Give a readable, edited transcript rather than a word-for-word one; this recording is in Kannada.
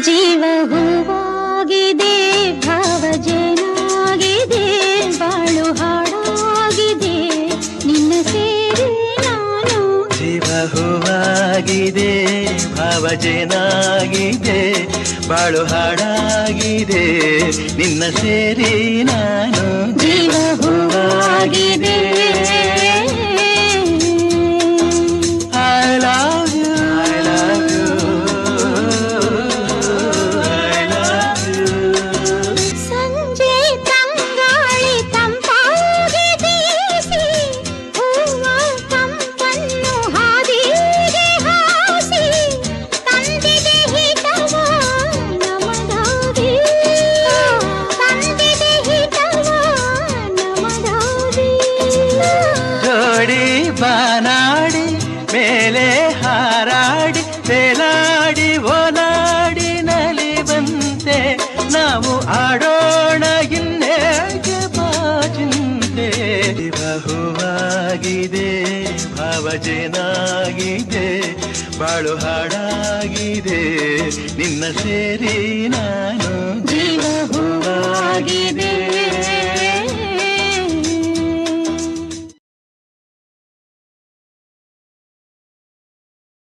ಜೀವ ಹೂವಾಗಿದೆ, ಭಾವಜನಾಗಿದೆ, ಬಾಳು ಹಾಡಾಗಿದೆ, ನಿನ್ನ ಸೇರಿ ನಾನು. ಜೀವ ಹೂವಾಗಿದೆ, ಭಾವಜನಾಗಿದೆ, ಬಾಳು ಹಾಡಾಗಿದೆ, ನಿನ್ನ ಸೇರಿ ನಾನು. ಜೀವ ಹೂವಾಗಿದೆ. ಬಾನಾಡಿ ಮೇಲೆ ಹಾರಾಡಿ ತೇಲಾಡಿ ಓಲಾಡಿ ನಲಿವಂತೆ ನಾವು ಆಡೋಣ ಇನ್ನೇಗೆ ಬಾಚಿಂತೆ. ಬಹುವಾಗಿದೆ, ಭಾವಜನಾಗಿದೆ, ಬಾಳು ಹಾಡಾಗಿದೆ, ನಿನ್ನ ಸೇರಿ ನಾನು. ಜೀವ ಹೂವಾ